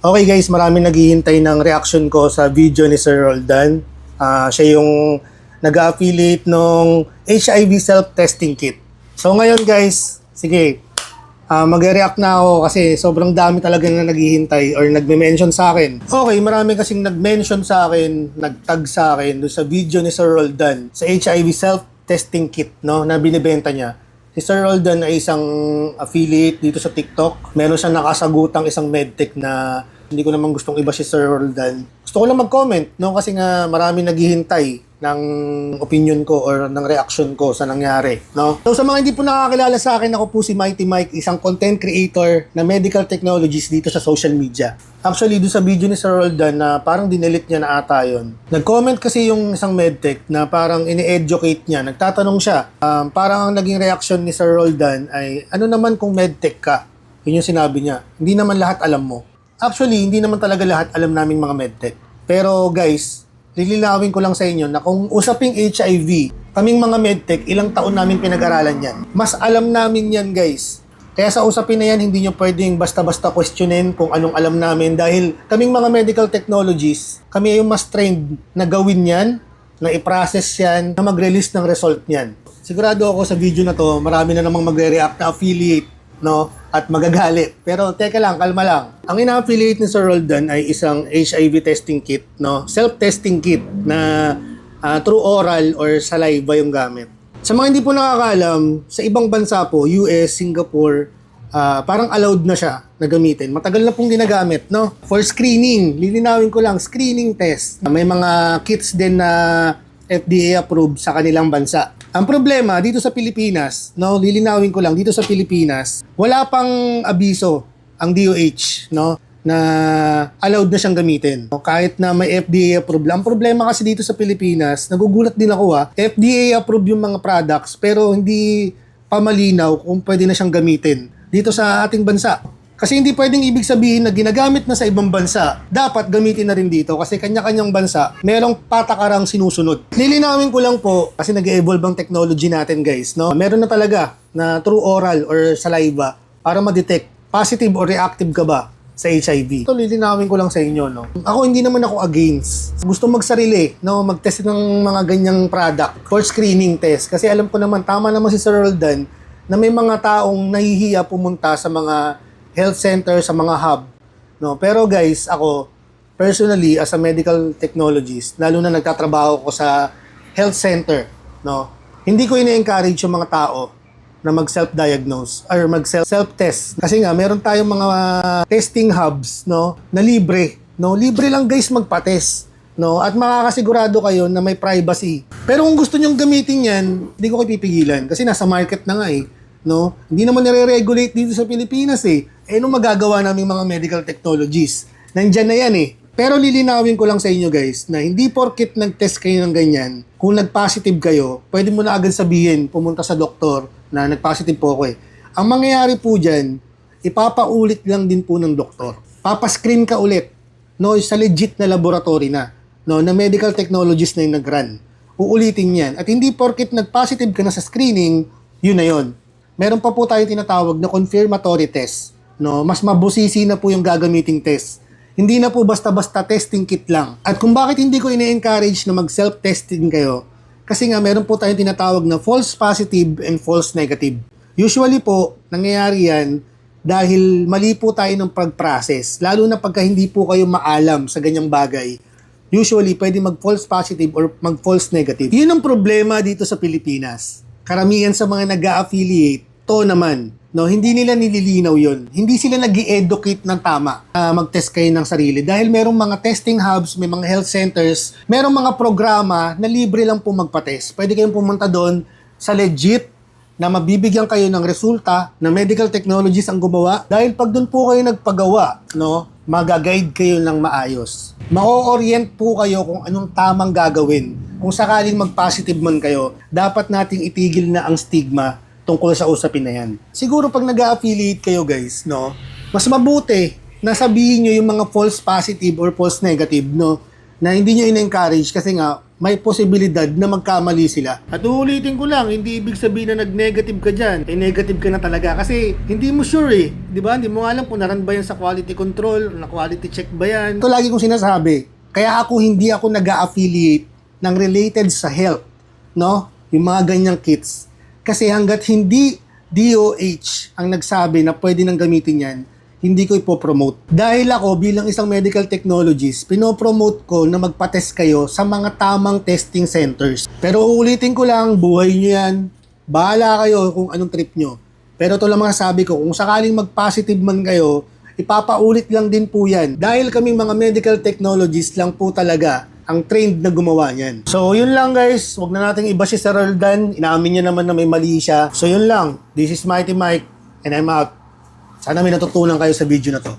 Okay guys, maraming naghihintay ng reaction ko sa video ni Sir Roldan. Siya yung nag-affiliate ng HIV self-testing kit. So ngayon guys, sige, mag-react na ako kasi sobrang dami talaga na naghihintay or nagme-mention sa akin. Okay, marami kasing nag-mention sa akin, nag-tag sa akin doon sa video ni Sir Roldan sa HIV self-testing kit, no, na binibenta niya. Si Sir Roldan ay isang affiliate dito sa TikTok. Meron siyang nakasagutang isang medtech na hindi ko naman gustong iba si Sir Roldan. Gusto ko lang mag-comment, no? Kasi nga marami naghihintay ng opinion ko or ng reaction ko sa nangyari, no? So sa mga hindi po nakakilala sa akin, ako po si Mighty Mike, isang content creator na medical technologies dito sa social media. Actually, doon sa video ni Sir Roldan na parang dinelete niya na ata yun. Nag-comment kasi yung isang medtech na parang ini-educate niya. Nagtatanong siya. Parang ang naging reaction ni Sir Roldan ay, ano naman kung medtech ka? Yun yung sinabi niya. Hindi naman lahat alam mo. Actually, hindi naman talaga lahat alam naming mga medtech. Pero guys, lilinawin ko lang sa inyo na kung usaping HIV, kaming mga medtech, ilang taon namin pinag-aralan yan. Mas alam namin yan guys. Kaya sa usapin na yan, hindi nyo pwedeng basta-basta questionin kung anong alam namin dahil kaming mga medical technologies, kami ay yung mas trained na gawin yan, na i-process yan, na mag-release ng result niyan. Sigurado ako sa video na to, marami na namang magre-react na affiliate, no? At magagalit. Pero teka lang, kalma lang. Ang ina-affiliate ni Sir Roldan ay isang HIV testing kit, no? Self-testing kit na through oral or saliva yung gamit. Sa mga hindi po nakakaalam, sa ibang bansa po, US, Singapore, parang allowed na siya na gamitin. Matagal na pong ginagamit, no? For screening, lilinawin ko lang, screening test. May mga kits din na FDA approved sa kanilang bansa. Ang problema dito sa Pilipinas, no, lilinawin ko lang, dito sa Pilipinas, wala pang abiso ang DOH, no, na allowed na siyang gamitin. Kahit na may FDA approved. Ang problema kasi dito sa Pilipinas, nagugulat din ako FDA approved yung mga products pero hindi pa malinaw kung pwede na siyang gamitin dito sa ating bansa. Kasi hindi pwedeng ibig sabihin na ginagamit na sa ibang bansa, dapat gamitin na rin dito kasi kanya-kanyang bansa, merong patakarang sinusunod. Lilinawin ko lang po kasi nag-evolve ang technology natin guys, no? Meron na talaga na through oral or saliva para ma-detect positive or reactive ka ba sa HIV. Ito lilinawin ko lang sa inyo, no? Ako hindi naman ako against. Gusto magsarili, no? Mag-test ng mga ganyang product for screening test kasi alam ko naman, tama naman si Sir Roldan na may mga taong nahihiya pumunta sa mga health center, sa mga hub, no? Pero guys, ako personally as a medical technologist, lalo na nagtatrabaho ko sa health center, no? Hindi ko ini-encourage yung mga tao na mag-self-diagnose or mag-self-test. Kasi nga meron tayong mga testing hubs, no, na libre, no? Libre lang guys magpa-test, no? At makakasigurado kayo na may privacy. Pero kung gusto nyong gamitin 'yan, hindi ko kayo pipigilan kasi nasa market na nga no? Hindi naman nire-regulate dito sa Pilipinas nung magagawa naming mga medical technologies? Nandyan na yan Pero lilinawin ko lang sa inyo guys na hindi porket nag-test kayo ng ganyan, kung nag-positive kayo, pwede mo na agad sabihin, pumunta sa doktor na nag-positive po ako Ang mangyayari po dyan, ipapaulit lang din po ng doktor. Papascreen ka ulit, no? Sa legit na laboratory na, no? Na medical technologies na yung nag-run. Uulitin yan. At hindi porket nag-positive ka na sa screening, yun na yun. Meron pa po tayong tinatawag na confirmatory test. No? Mas mabusisi na po yung gagamiting test. Hindi na po basta-basta testing kit lang. At kung bakit hindi ko ine-encourage na mag-self-testing kayo, kasi nga meron po tayong tinatawag na false positive and false negative. Usually po, nangyayari yan dahil mali po tayo ng pag-process. Lalo na pagka hindi po kayo maalam sa ganyang bagay. Usually, pwede mag-false positive or mag-false negative. Yun ang problema dito sa Pilipinas. Karamihan sa mga nag-a-affiliate, to naman, no, hindi nila nililinaw yon. Hindi sila nag-i-educate ng tama mag-test kayo ng sarili. Dahil merong mga testing hubs, may mga health centers, merong mga programa na libre lang po magpa-test. Pwede kayong pumunta doon sa legit na mabibigyan kayo ng resulta na medical technologies ang gumawa. Dahil pag doon po kayo nagpagawa, no, mag-guide kayo ng maayos. Ma-orient po kayo kung anong tamang gagawin. Kung sakaling mag-positive man kayo, dapat nating itigil na ang stigma tungkol sa usapin na yan. Siguro pag nag-affiliate kayo guys, no, mas mabuti na sabihin nyo yung mga false positive or false negative, no, na hindi nyo in-encourage kasi nga may posibilidad na magkamali sila. At uulitin ko lang, hindi ibig sabihin na nag-negative ka dyan. Negative ka na talaga kasi hindi mo sure Di ba? Hindi mo alam kung naran ba yan sa quality control, na quality check ba yan. Ito lagi kong sinasabi. Kaya hindi ako nag-affiliate ng related sa health. No? Yung mga ganyang kits. Kasi hanggat hindi DOH ang nagsabi na pwede nang gamitin yan, hindi ko ipopromote. Dahil ako bilang isang medical technologist, pinopromote ko na magpa-test kayo sa mga tamang testing centers. Pero uulitin ko lang, buhay nyo yan. Bahala kayo kung anong trip nyo. Pero ito lang mga sabi ko, kung sakaling mag-positive man kayo, ipapaulit lang din po yan. Dahil kaming mga medical technologists lang po talaga ang trained na gumawa niyan. So yun lang guys, wag na nating iba si Sir Roldan. Inamin niya naman na may mali siya. So yun lang, this is Mighty Mike and I'm out. Sana may natutunan kayo sa video na to.